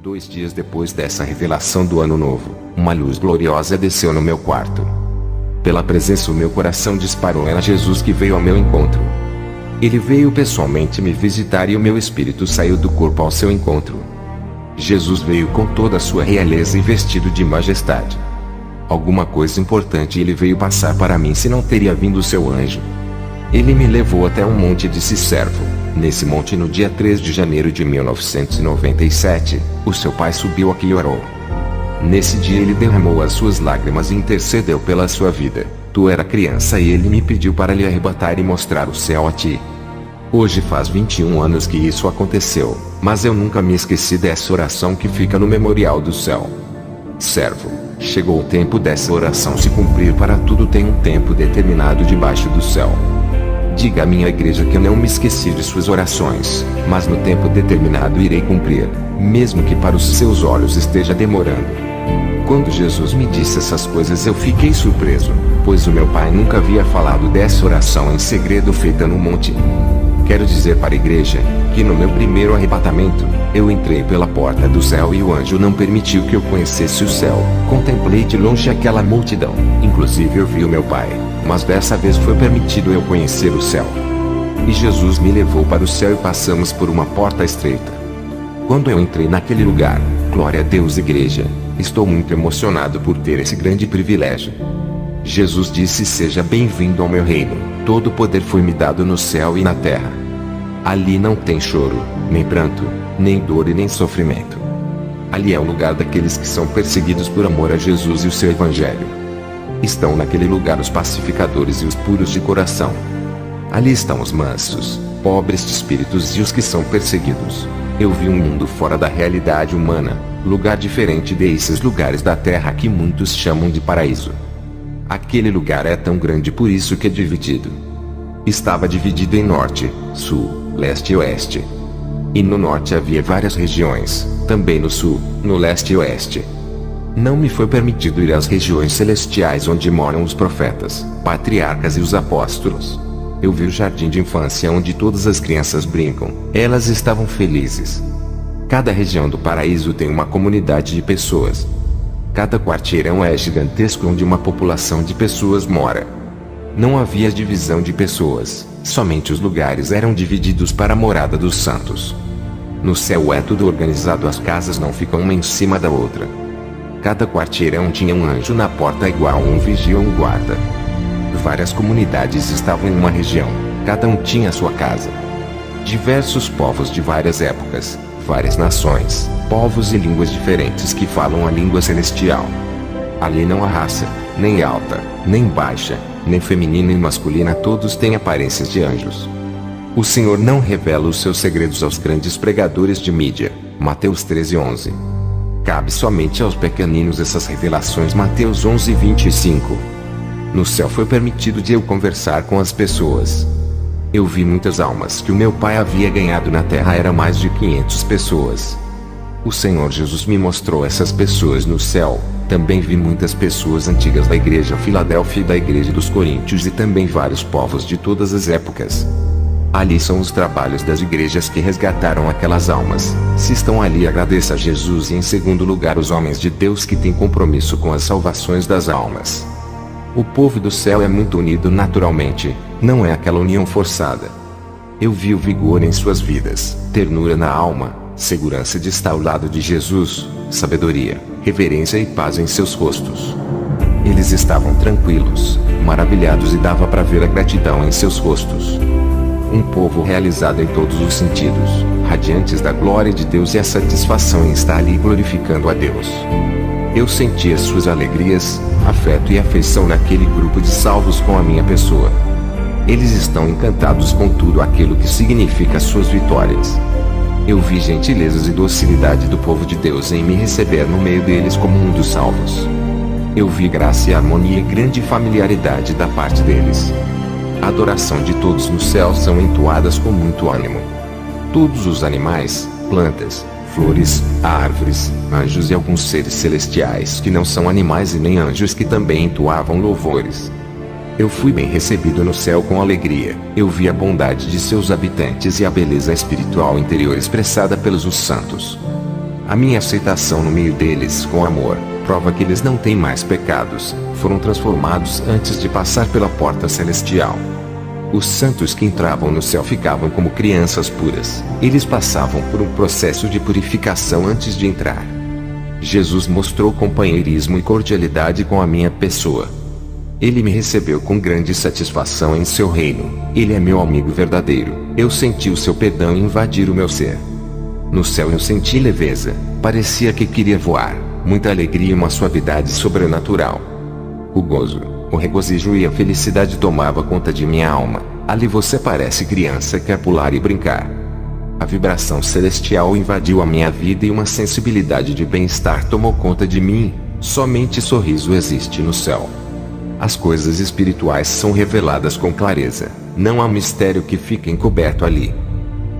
2 dias depois dessa revelação do ano novo, uma luz gloriosa desceu no meu quarto. Pela presença o meu coração disparou. Era Jesus que veio ao meu encontro. Ele veio pessoalmente me visitar e o meu espírito saiu do corpo ao seu encontro. Jesus veio com toda a sua realeza e vestido de majestade. Alguma coisa importante ele veio passar para mim, se não teria vindo o seu anjo. Ele me levou até um monte e disse: servo, nesse monte no dia 3 de janeiro de 1997, o seu pai subiu aqui e orou. Nesse dia ele derramou as suas lágrimas e intercedeu pela sua vida. Tu era criança e ele me pediu para lhe arrebatar e mostrar o céu a ti. Hoje faz 21 anos que isso aconteceu, mas eu nunca me esqueci dessa oração que fica no memorial do céu. Servo, chegou o tempo dessa oração se cumprir. Para tudo tem um tempo determinado debaixo do céu. Diga à minha igreja que eu não me esqueci de suas orações, mas no tempo determinado irei cumprir, mesmo que para os seus olhos esteja demorando. Quando Jesus me disse essas coisas eu fiquei surpreso, pois o meu pai nunca havia falado dessa oração em segredo feita no monte. Quero dizer para a igreja, que no meu primeiro arrebatamento, eu entrei pela porta do céu e o anjo não permitiu que eu conhecesse o céu. Contemplei de longe aquela multidão, inclusive eu vi o meu pai, mas dessa vez foi permitido eu conhecer o céu. E Jesus me levou para o céu e passamos por uma porta estreita. Quando eu entrei naquele lugar, glória a Deus igreja, estou muito emocionado por ter esse grande privilégio. Jesus disse: seja bem-vindo ao meu reino, todo o poder foi me dado no céu e na terra. Ali não tem choro, nem pranto, nem dor e nem sofrimento. Ali é o lugar daqueles que são perseguidos por amor a Jesus e o seu evangelho. Estão naquele lugar os pacificadores e os puros de coração. Ali estão os mansos, pobres de espíritos e os que são perseguidos. Eu vi um mundo fora da realidade humana, lugar diferente desses lugares da terra que muitos chamam de paraíso. Aquele lugar é tão grande, por isso que é dividido. Estava dividido em norte, sul, leste e oeste. E no norte havia várias regiões, também no sul, no leste e oeste. Não me foi permitido ir às regiões celestiais onde moram os profetas, patriarcas e os apóstolos. Eu vi o jardim de infância onde todas as crianças brincam, elas estavam felizes. Cada região do paraíso tem uma comunidade de pessoas. Cada quarteirão é gigantesco onde uma população de pessoas mora. Não havia divisão de pessoas, somente os lugares eram divididos para a morada dos santos. No céu é tudo organizado, as casas não ficam uma em cima da outra. Cada quarteirão tinha um anjo na porta igual um vigia ou um guarda. Várias comunidades estavam em uma região, cada um tinha sua casa. Diversos povos de várias épocas, várias nações, povos e línguas diferentes que falam a língua celestial. Ali não há raça, nem alta, nem baixa, nem feminina e masculina, todos têm aparências de anjos. O Senhor não revela os seus segredos aos grandes pregadores de mídia. Mateus 13:11. Cabe somente aos pequeninos essas revelações. Mateus 11:25. No céu foi permitido de eu conversar com as pessoas. Eu vi muitas almas que o meu pai havia ganhado na terra, era mais de 500 pessoas. O Senhor Jesus me mostrou essas pessoas no céu. Também vi muitas pessoas antigas da igreja Filadélfia e da igreja dos Coríntios e também vários povos de todas as épocas. Ali são os trabalhos das igrejas que resgataram aquelas almas. Se estão ali, agradeça a Jesus. E em segundo lugar, os homens de Deus que têm compromisso com as salvações das almas. O povo do céu é muito unido naturalmente, não é aquela união forçada. Eu vi o vigor em suas vidas, ternura na alma, segurança de estar ao lado de Jesus, sabedoria, reverência e paz em seus rostos. Eles estavam tranquilos, maravilhados e dava para ver a gratidão em seus rostos. Um povo realizado em todos os sentidos, radiantes da glória de Deus e a satisfação em estar ali glorificando a Deus. Eu sentia suas alegrias, afeto e afeição naquele grupo de salvos com a minha pessoa. Eles estão encantados com tudo aquilo que significa suas vitórias. Eu vi gentilezas e docilidade do povo de Deus em me receber no meio deles como um dos salvos. Eu vi graça e harmonia e grande familiaridade da parte deles. A adoração de todos no céu são entoadas com muito ânimo. Todos os animais, plantas, flores, árvores, anjos e alguns seres celestiais que não são animais e nem anjos que também entoavam louvores. Eu fui bem recebido no céu com alegria. Eu vi a bondade de seus habitantes e a beleza espiritual interior expressada pelos os santos. A minha aceitação no meio deles com amor, prova que eles não têm mais pecados, foram transformados antes de passar pela porta celestial. Os santos que entravam no céu ficavam como crianças puras. Eles passavam por um processo de purificação antes de entrar. Jesus mostrou companheirismo e cordialidade com a minha pessoa. Ele me recebeu com grande satisfação em seu reino. Ele é meu amigo verdadeiro. Eu senti o seu perdão invadir o meu ser. No céu eu senti leveza, parecia que queria voar, muita alegria e uma suavidade sobrenatural. O gozo, o regozijo e a felicidade tomava conta de minha alma. Ali você parece criança, quer pular e brincar. A vibração celestial invadiu a minha vida e uma sensibilidade de bem-estar tomou conta de mim. Somente sorriso existe no céu. As coisas espirituais são reveladas com clareza. Não há mistério que fique encoberto ali.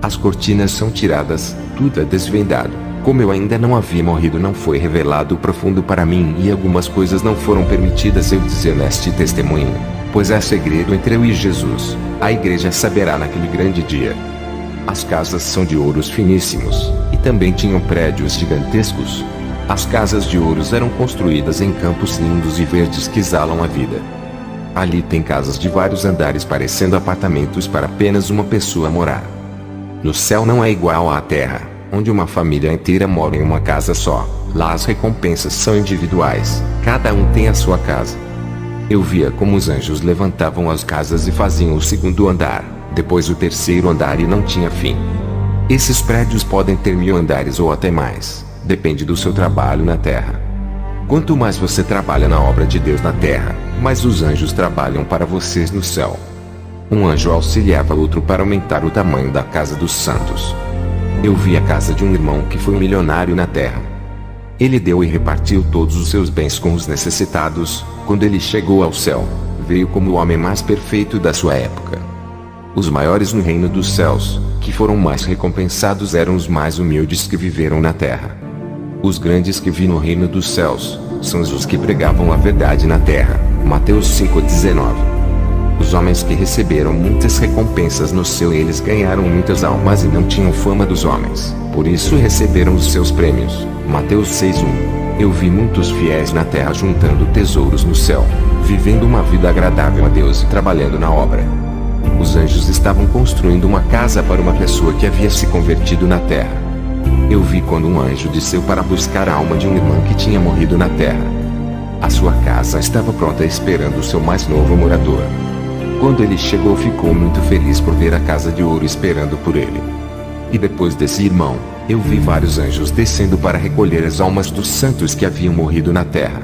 As cortinas são tiradas, tudo é desvendado. Como eu ainda não havia morrido, não foi revelado o profundo para mim e algumas coisas não foram permitidas eu dizer neste testemunho, pois é segredo entre eu e Jesus. A igreja saberá naquele grande dia. As casas são de ouros finíssimos, e também tinham prédios gigantescos. As casas de ouros eram construídas em campos lindos e verdes que exalam a vida. Ali tem casas de vários andares parecendo apartamentos para apenas uma pessoa morar. No céu não é igual à terra, onde uma família inteira mora em uma casa só. Lá as recompensas são individuais, cada um tem a sua casa. Eu via como os anjos levantavam as casas e faziam o segundo andar, depois o terceiro andar e não tinha fim. Esses prédios podem ter 1000 andares ou até mais, depende do seu trabalho na terra. Quanto mais você trabalha na obra de Deus na terra, mais os anjos trabalham para vocês no céu. Um anjo auxiliava outro para aumentar o tamanho da casa dos santos. Eu vi a casa de um irmão que foi um milionário na terra. Ele deu e repartiu todos os seus bens com os necessitados. Quando ele chegou ao céu, veio como o homem mais perfeito da sua época. Os maiores no reino dos céus, que foram mais recompensados, eram os mais humildes que viveram na terra. Os grandes que vi no reino dos céus, são os que pregavam a verdade na terra. Mateus 5,19. Os homens que receberam muitas recompensas no céu, eles ganharam muitas almas e não tinham fama dos homens, por isso receberam os seus prêmios. Mateus 6,1. Eu vi muitos fiéis na terra juntando tesouros no céu, vivendo uma vida agradável a Deus e trabalhando na obra. Os anjos estavam construindo uma casa para uma pessoa que havia se convertido na terra. Eu vi quando um anjo desceu para buscar a alma de um irmão que tinha morrido na terra. A sua casa estava pronta esperando o seu mais novo morador. Quando ele chegou, ficou muito feliz por ver a casa de ouro esperando por ele. E depois desse irmão, eu vi vários anjos descendo para recolher as almas dos santos que haviam morrido na terra.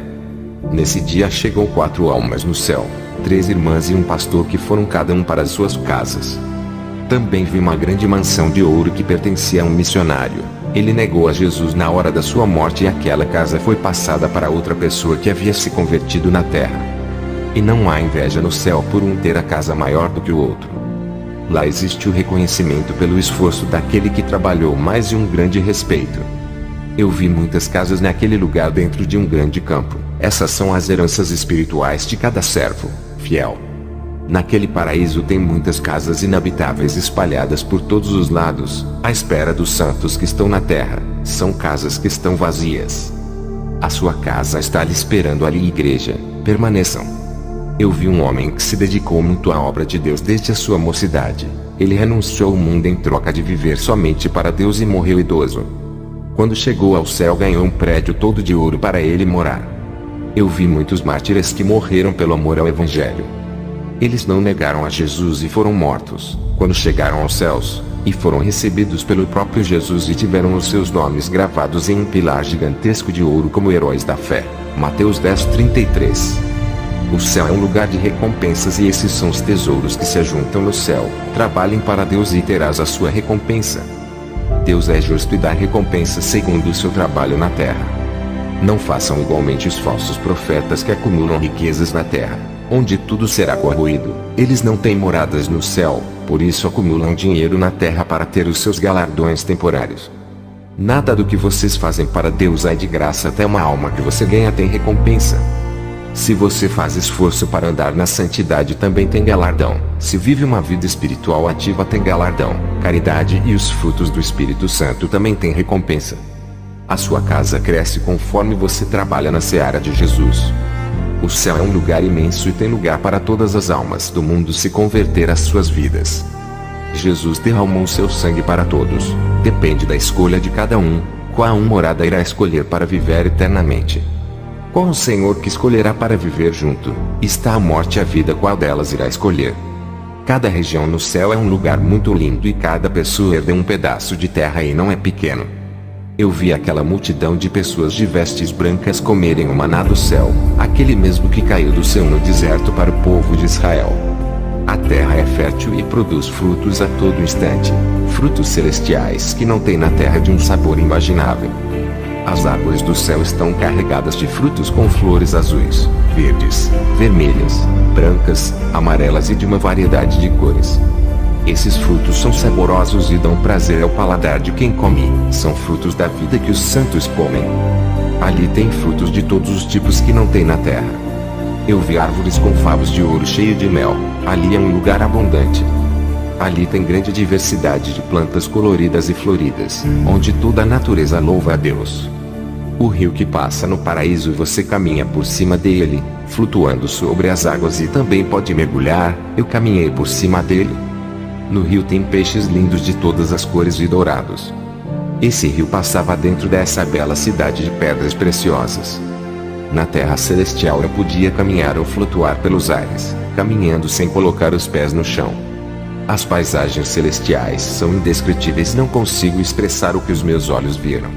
Nesse dia chegam 4 almas no céu, 3 irmãs e um pastor que foram cada um para as suas casas. Também vi uma grande mansão de ouro que pertencia a um missionário. Ele negou a Jesus na hora da sua morte e aquela casa foi passada para outra pessoa que havia se convertido na terra. E não há inveja no céu por um ter a casa maior do que o outro. Lá existe o reconhecimento pelo esforço daquele que trabalhou mais e um grande respeito. Eu vi muitas casas naquele lugar dentro de um grande campo. Essas são as heranças espirituais de cada servo fiel. Naquele paraíso tem muitas casas inabitáveis espalhadas por todos os lados, à espera dos santos que estão na terra. São casas que estão vazias. A sua casa está lhe esperando ali, igreja. Permaneçam. Eu vi um homem que se dedicou muito à obra de Deus desde a sua mocidade. Ele renunciou ao mundo em troca de viver somente para Deus e morreu idoso. Quando chegou ao céu, ganhou um prédio todo de ouro para ele morar. Eu vi muitos mártires que morreram pelo amor ao Evangelho. Eles não negaram a Jesus e foram mortos, quando chegaram aos céus, e foram recebidos pelo próprio Jesus e tiveram os seus nomes gravados em um pilar gigantesco de ouro como heróis da fé. Mateus 10:33. O céu é um lugar de recompensas e esses são os tesouros que se ajuntam no céu. Trabalhem para Deus e terás a sua recompensa. Deus é justo e dá recompensa segundo o seu trabalho na terra. Não façam igualmente os falsos profetas que acumulam riquezas na terra, onde tudo será corroído. Eles não têm moradas no céu, por isso acumulam dinheiro na terra para ter os seus galardões temporários. Nada do que vocês fazem para Deus é de graça, até uma alma que você ganha tem recompensa. Se você faz esforço para andar na santidade, também tem galardão. Se vive uma vida espiritual ativa, tem galardão. Caridade e os frutos do Espírito Santo também têm recompensa. A sua casa cresce conforme você trabalha na seara de Jesus. O céu é um lugar imenso e tem lugar para todas as almas do mundo se converter às suas vidas. Jesus derramou seu sangue para todos. Depende da escolha de cada um, qual morada irá escolher para viver eternamente. Qual o Senhor que escolherá para viver junto? Está a morte e a vida, qual delas irá escolher? Cada região no céu é um lugar muito lindo e cada pessoa herda um pedaço de terra e não é pequeno. Eu vi aquela multidão de pessoas de vestes brancas comerem o maná do céu, aquele mesmo que caiu do céu no deserto para o povo de Israel. A terra é fértil e produz frutos a todo instante, frutos celestiais que não tem na terra de um sabor imaginável. As árvores do céu estão carregadas de frutos com flores azuis, verdes, vermelhas, brancas, amarelas e de uma variedade de cores. Esses frutos são saborosos e dão prazer ao paladar de quem come. São frutos da vida que os santos comem. Ali tem frutos de todos os tipos que não tem na terra. Eu vi árvores com favos de ouro cheio de mel. Ali é um lugar abundante. Ali tem grande diversidade de plantas coloridas e floridas, onde toda a natureza louva a Deus. O rio que passa no paraíso, você caminha por cima dele, flutuando sobre as águas e também pode mergulhar. Eu caminhei por cima dele. No rio tem peixes lindos de todas as cores e dourados. Esse rio passava dentro dessa bela cidade de pedras preciosas. Na terra celestial eu podia caminhar ou flutuar pelos ares, caminhando sem colocar os pés no chão. As paisagens celestiais são indescritíveis, não consigo expressar o que os meus olhos viram.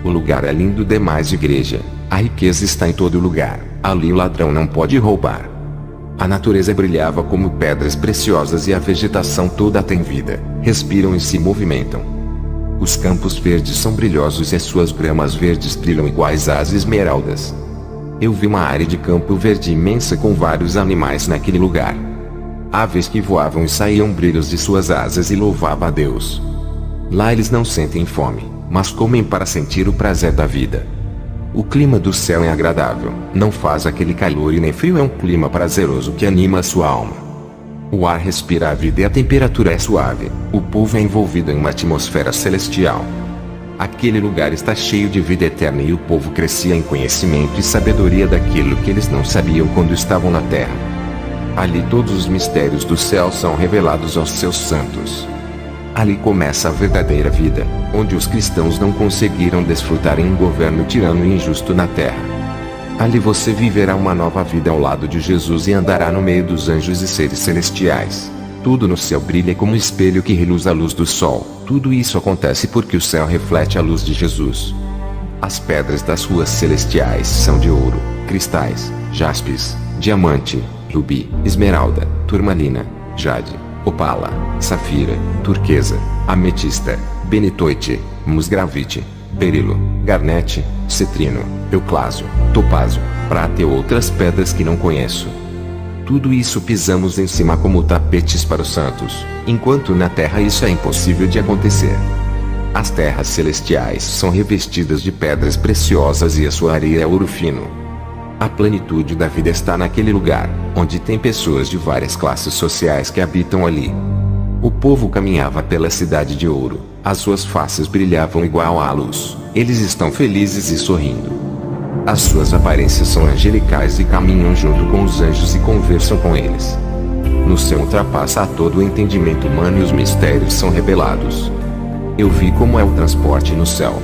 O lugar é lindo demais, igreja. A riqueza está em todo lugar. Ali o ladrão não pode roubar. A natureza brilhava como pedras preciosas e a vegetação toda tem vida, respiram e se movimentam. Os campos verdes são brilhosos e as suas gramas verdes brilham iguais às esmeraldas. Eu vi uma área de campo verde imensa com vários animais naquele lugar. Aves que voavam e saíam brilhos de suas asas e louvavam a Deus. Lá eles não sentem fome, mas comem para sentir o prazer da vida. O clima do céu é agradável, não faz aquele calor e nem frio, é um clima prazeroso que anima a sua alma. O ar respira a vida e a temperatura é suave, o povo é envolvido em uma atmosfera celestial. Aquele lugar está cheio de vida eterna e o povo crescia em conhecimento e sabedoria daquilo que eles não sabiam quando estavam na terra. Ali todos os mistérios do céu são revelados aos seus santos. Ali começa a verdadeira vida, onde os cristãos não conseguiram desfrutar em um governo tirano e injusto na terra. Ali você viverá uma nova vida ao lado de Jesus e andará no meio dos anjos e seres celestiais. Tudo no céu brilha como espelho que reluz a luz do sol. Tudo isso acontece porque o céu reflete a luz de Jesus. As pedras das ruas celestiais são de ouro, cristais, jaspis, diamante, rubi, esmeralda, turmalina, jade, opala, safira, turquesa, ametista, benitoite, musgravite, berilo, garnete, cetrino, euclásio, topázio, prata e outras pedras que não conheço. Tudo isso pisamos em cima como tapetes para os santos, enquanto na terra isso é impossível de acontecer. As terras celestiais são revestidas de pedras preciosas e a sua areia é ouro fino. A plenitude da vida está naquele lugar, onde tem pessoas de várias classes sociais que habitam ali. O povo caminhava pela cidade de ouro, as suas faces brilhavam igual à luz, eles estão felizes e sorrindo. As suas aparências são angelicais e caminham junto com os anjos e conversam com eles. No céu ultrapassa a todo o entendimento humano e os mistérios são revelados. Eu vi como é o transporte no céu.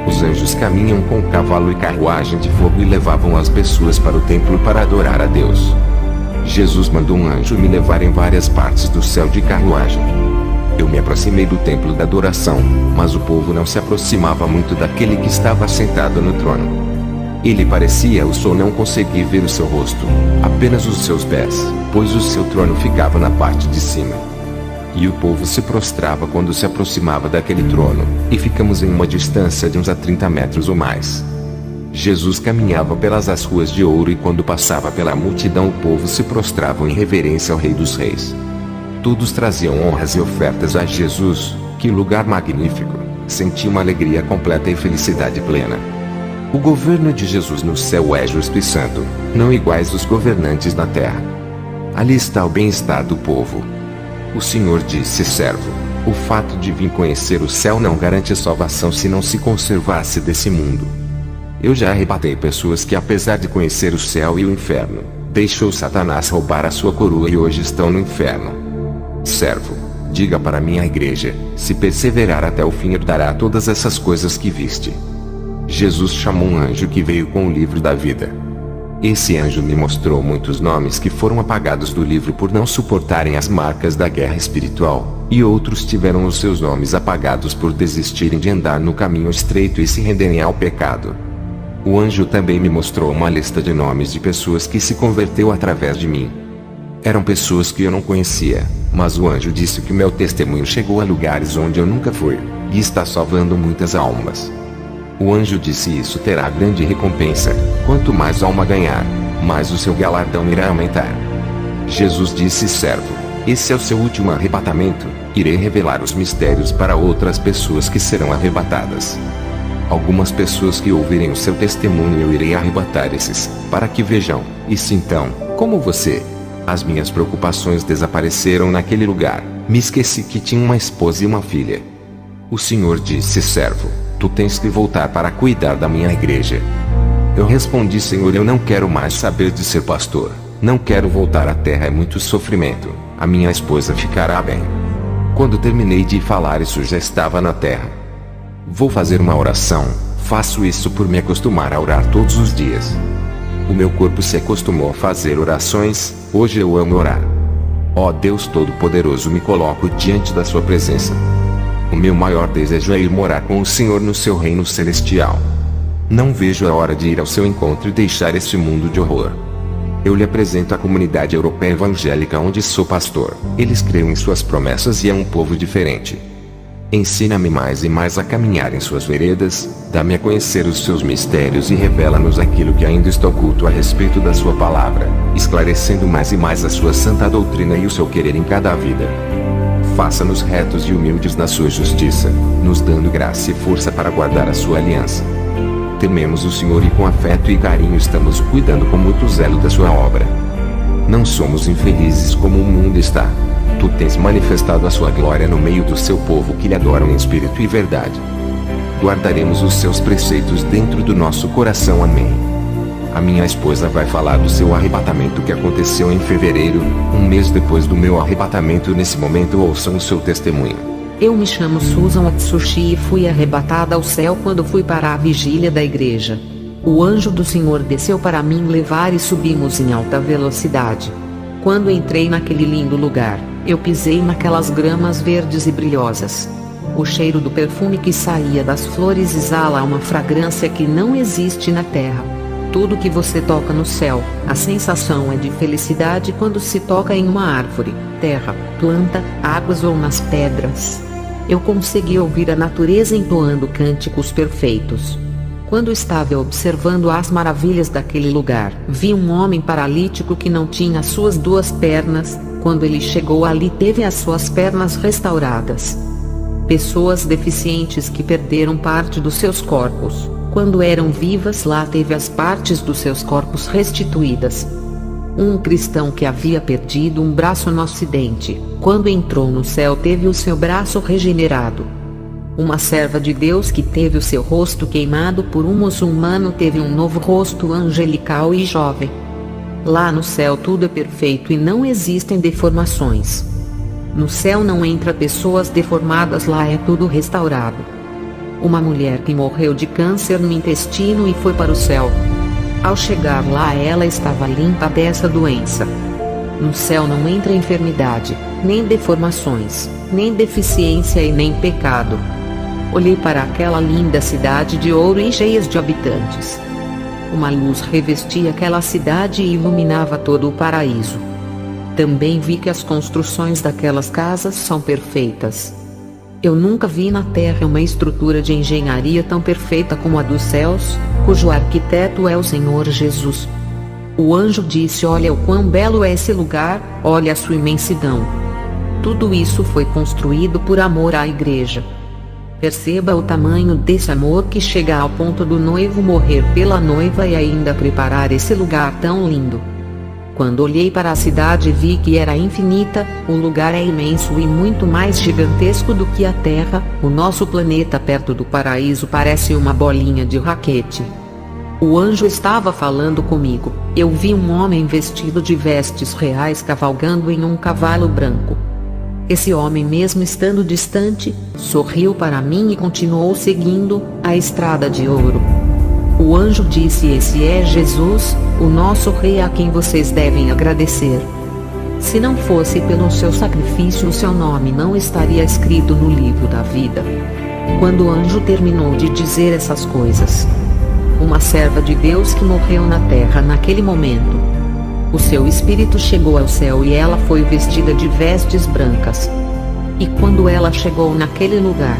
Os anjos caminham com cavalo e carruagem de fogo e levavam as pessoas para o templo para adorar a Deus. Jesus mandou um anjo me levar em várias partes do céu de carruagem. Eu me aproximei do templo da adoração, mas o povo não se aproximava muito daquele que estava sentado no trono. Ele parecia o sol, não consegui ver o seu rosto, apenas os seus pés, pois o seu trono ficava na parte de cima. E o povo se prostrava quando se aproximava daquele trono, e ficamos em uma distância de uns 30 metros ou mais. Jesus caminhava pelas as ruas de ouro e quando passava pela multidão o povo se prostrava em reverência ao Rei dos Reis. Todos traziam honras e ofertas a Jesus. Que lugar magnífico! Senti uma alegria completa e felicidade plena. O governo de Jesus no céu é justo e santo, não iguais os governantes na terra. Ali está o bem-estar do povo. O Senhor disse: servo, O fato de vir conhecer o céu não garante salvação se não se conservar-se desse mundo. Eu já arrebatei pessoas que, apesar de conhecer o céu e o inferno, deixou Satanás roubar a sua coroa e hoje estão no inferno. Servo, diga para minha igreja, se perseverar até o fim herdará todas essas coisas que viste. Jesus chamou um anjo que veio com o livro da vida. Esse anjo me mostrou muitos nomes que foram apagados do livro por não suportarem as marcas da guerra espiritual, e outros tiveram os seus nomes apagados por desistirem de andar no caminho estreito e se renderem ao pecado. O anjo também me mostrou uma lista de nomes de pessoas que se converteu através de mim. Eram pessoas que eu não conhecia, mas o anjo disse que meu testemunho chegou a lugares onde eu nunca fui, e está salvando muitas almas. O anjo disse isso terá grande recompensa, quanto mais alma ganhar, mais o seu galardão irá aumentar. Jesus disse: servo, esse é o seu último arrebatamento, irei revelar os mistérios para outras pessoas que serão arrebatadas. Algumas pessoas que ouvirem o seu testemunho eu irei arrebatar esses, para que vejam, e sintam, como você. As minhas preocupações desapareceram naquele lugar, me esqueci que tinha uma esposa e uma filha. O Senhor disse: servo, tu tens que voltar para cuidar da minha igreja. Eu respondi: Senhor, eu não quero mais saber de ser pastor, não quero voltar à terra, é muito sofrimento, a minha esposa ficará bem. Quando terminei de falar isso já estava na terra. Vou fazer uma oração, faço isso por me acostumar a orar todos os dias. O meu corpo se acostumou a fazer orações, hoje eu amo orar. Ó Deus Todo-Poderoso, me coloco diante da sua presença. O meu maior desejo é ir morar com o Senhor no seu reino celestial. Não vejo a hora de ir ao seu encontro e deixar este mundo de horror. Eu lhe apresento a comunidade europeia evangélica onde sou pastor. Eles creem em suas promessas e é um povo diferente. Ensina-me mais e mais a caminhar em suas veredas, dá-me a conhecer os seus mistérios e revela-nos aquilo que ainda está oculto a respeito da sua palavra, esclarecendo mais e mais a sua santa doutrina e o seu querer em cada vida. Faça-nos retos e humildes na sua justiça, nos dando graça e força para guardar a sua aliança. Tememos o Senhor e com afeto e carinho estamos cuidando com muito zelo da sua obra. Não somos infelizes como o mundo está. Tu tens manifestado a sua glória no meio do seu povo que lhe adoram em espírito e verdade. Guardaremos os seus preceitos dentro do nosso coração. Amém. A minha esposa vai falar do seu arrebatamento que aconteceu em fevereiro, um mês depois do meu arrebatamento. Nesse momento ouçam o seu testemunho. Eu me chamo Susan Atsushi e fui arrebatada ao céu quando fui para a vigília da igreja. O anjo do Senhor desceu para me levar e subimos em alta velocidade. Quando entrei naquele lindo lugar, eu pisei naquelas gramas verdes e brilhosas. O cheiro do perfume que saía das flores exala uma fragrância que não existe na terra. Tudo que você toca no céu, a sensação é de felicidade quando se toca em uma árvore, terra, planta, águas ou nas pedras. Eu consegui ouvir a natureza entoando cânticos perfeitos. Quando estava observando as maravilhas daquele lugar, vi um homem paralítico que não tinha suas duas pernas. Quando ele chegou ali, teve as suas pernas restauradas. Pessoas deficientes que perderam parte dos seus corpos, quando eram vivas lá, teve as partes dos seus corpos restituídas. Um cristão que havia perdido um braço no acidente, quando entrou no céu, teve o seu braço regenerado. Uma serva de Deus que teve o seu rosto queimado por um muçulmano teve um novo rosto angelical e jovem. Lá no céu tudo é perfeito e não existem deformações. No céu não entra pessoas deformadas, lá é tudo restaurado. Uma mulher que morreu de câncer no intestino e foi para o céu. Ao chegar lá, ela estava limpa dessa doença. No céu não entra enfermidade, nem deformações, nem deficiência e nem pecado. Olhei para aquela linda cidade de ouro e cheias de habitantes. Uma luz revestia aquela cidade e iluminava todo o paraíso. Também vi que as construções daquelas casas são perfeitas. Eu nunca vi na terra uma estrutura de engenharia tão perfeita como a dos céus, cujo arquiteto é o Senhor Jesus. O anjo disse: olha o quão belo é esse lugar, olha a sua imensidão. Tudo isso foi construído por amor à igreja. Perceba o tamanho desse amor que chega ao ponto do noivo morrer pela noiva e ainda preparar esse lugar tão lindo. Quando olhei para a cidade e vi que era infinita, o lugar é imenso e muito mais gigantesco do que a Terra. O nosso planeta perto do paraíso parece uma bolinha de raquete. O anjo estava falando comigo. Eu vi um homem vestido de vestes reais cavalgando em um cavalo branco. Esse homem, mesmo estando distante, sorriu para mim e continuou seguindo a estrada de ouro. O anjo disse: esse é Jesus, o nosso rei, a quem vocês devem agradecer. Se não fosse pelo seu sacrifício, o seu nome não estaria escrito no livro da vida. Quando o anjo terminou de dizer essas coisas, uma serva de Deus que morreu na terra naquele momento, o seu espírito chegou ao céu e ela foi vestida de vestes brancas. E quando ela chegou naquele lugar,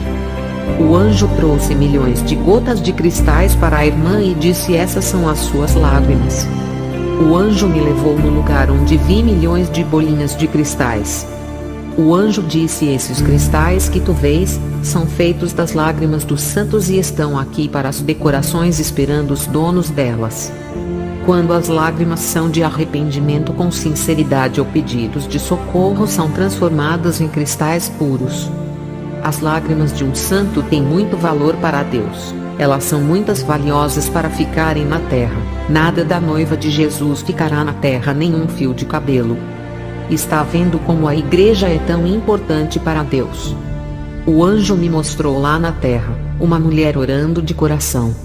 o anjo trouxe milhões de gotas de cristais para a irmã e disse: essas são as suas lágrimas. O anjo me levou no lugar onde vi milhões de bolinhas de cristais. O anjo disse: esses cristais que tu vês, são feitos das lágrimas dos santos e estão aqui para as decorações esperando os donos delas. Quando as lágrimas são de arrependimento com sinceridade ou pedidos de socorro, são transformadas em cristais puros. As lágrimas de um santo têm muito valor para Deus. Elas são muito valiosas para ficarem na terra. Nada da noiva de Jesus ficará na terra, nenhum fio de cabelo. Está vendo como a igreja é tão importante para Deus? O anjo me mostrou lá na terra uma mulher orando de coração.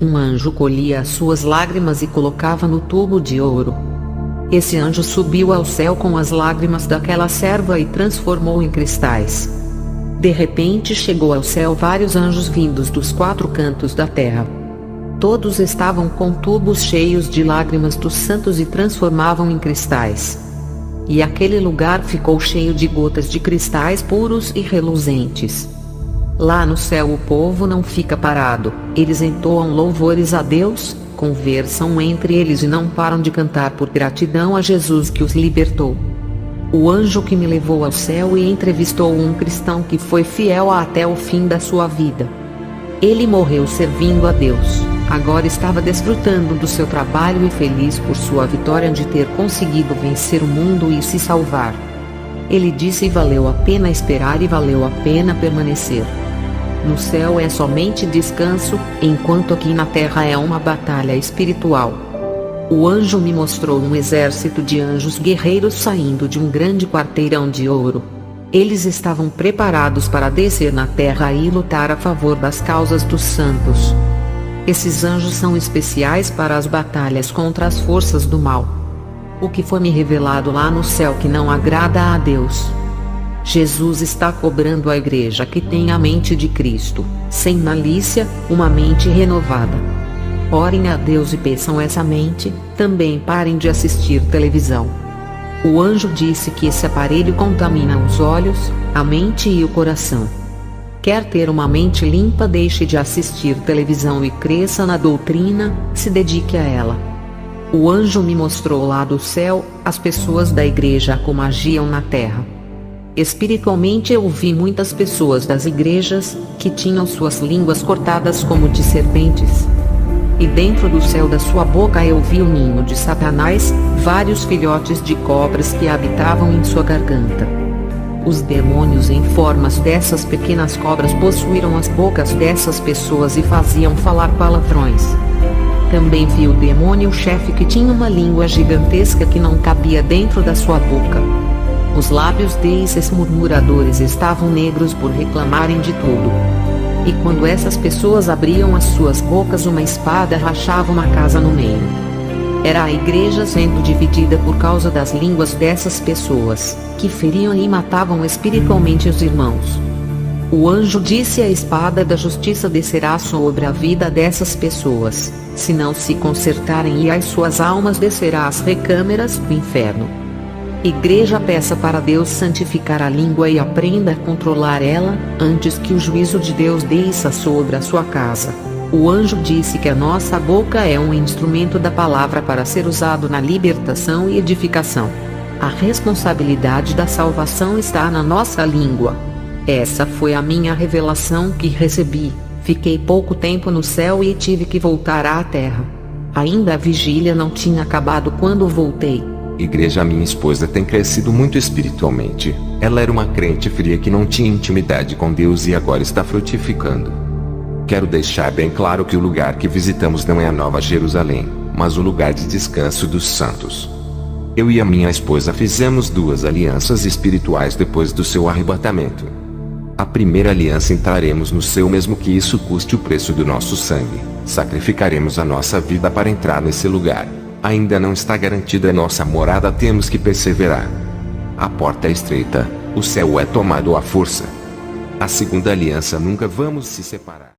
Um anjo colhia as suas lágrimas e colocava no tubo de ouro. Esse anjo subiu ao céu com as lágrimas daquela serva e transformou em cristais. De repente chegou ao céu vários anjos vindos dos 4 cantos da terra. Todos estavam com tubos cheios de lágrimas dos santos e transformavam em cristais. E aquele lugar ficou cheio de gotas de cristais puros e reluzentes. Lá no céu o povo não fica parado, eles entoam louvores a Deus, conversam entre eles e não param de cantar por gratidão a Jesus que os libertou. O anjo que me levou ao céu e entrevistou um cristão que foi fiel até o fim da sua vida. Ele morreu servindo a Deus, agora estava desfrutando do seu trabalho e feliz por sua vitória de ter conseguido vencer o mundo e se salvar. Ele disse: valeu a pena esperar e valeu a pena permanecer. No céu é somente descanso, enquanto aqui na terra é uma batalha espiritual. O anjo me mostrou um exército de anjos guerreiros saindo de um grande quarteirão de ouro. Eles estavam preparados para descer na terra e lutar a favor das causas dos santos. Esses anjos são especiais para as batalhas contra as forças do mal. O que foi me revelado lá no céu que não agrada a Deus? Jesus está cobrando a igreja que tem a mente de Cristo, sem malícia, uma mente renovada. Orem a Deus e peçam essa mente. Também parem de assistir televisão. O anjo disse que esse aparelho contamina os olhos, a mente e o coração. Quer ter uma mente limpa? Deixe de assistir televisão e cresça na doutrina, se dedique a ela. O anjo me mostrou lá do céu as pessoas da igreja como agiam na terra. Espiritualmente eu vi muitas pessoas das igrejas que tinham suas línguas cortadas como de serpentes. E dentro do céu da sua boca eu vi o ninho de Satanás, vários filhotes de cobras que habitavam em sua garganta. Os demônios em formas dessas pequenas cobras possuíram as bocas dessas pessoas e faziam falar palavrões. Também vi o demônio-chefe que tinha uma língua gigantesca que não cabia dentro da sua boca. Os lábios desses murmuradores estavam negros por reclamarem de tudo. E quando essas pessoas abriam as suas bocas, uma espada rachava uma casa no meio. Era a igreja sendo dividida por causa das línguas dessas pessoas, que feriam e matavam espiritualmente os irmãos. O anjo disse: a espada da justiça descerá sobre a vida dessas pessoas, se não se consertarem, e as suas almas descerá às recâmeras do inferno. Igreja, peça para Deus santificar a língua e aprenda a controlar ela, antes que o juízo de Deus desça sobre a sua casa. O anjo disse que a nossa boca é um instrumento da palavra para ser usado na libertação e edificação. A responsabilidade da salvação está na nossa língua. Essa foi a minha revelação que recebi. Fiquei pouco tempo no céu e tive que voltar à terra. Ainda a vigília não tinha acabado quando voltei. Igreja, minha esposa tem crescido muito espiritualmente. Ela era uma crente fria que não tinha intimidade com Deus e agora está frutificando. Quero deixar bem claro que o lugar que visitamos não é a Nova Jerusalém, mas o lugar de descanso dos santos. Eu e a minha esposa fizemos 2 alianças espirituais depois do seu arrebatamento. A primeira aliança: entraremos no céu mesmo que isso custe o preço do nosso sangue. Sacrificaremos a nossa vida para entrar nesse lugar. Ainda não está garantida a nossa morada, temos que perseverar. A porta é estreita, o céu é tomado à força. A segunda aliança: nunca vamos se separar.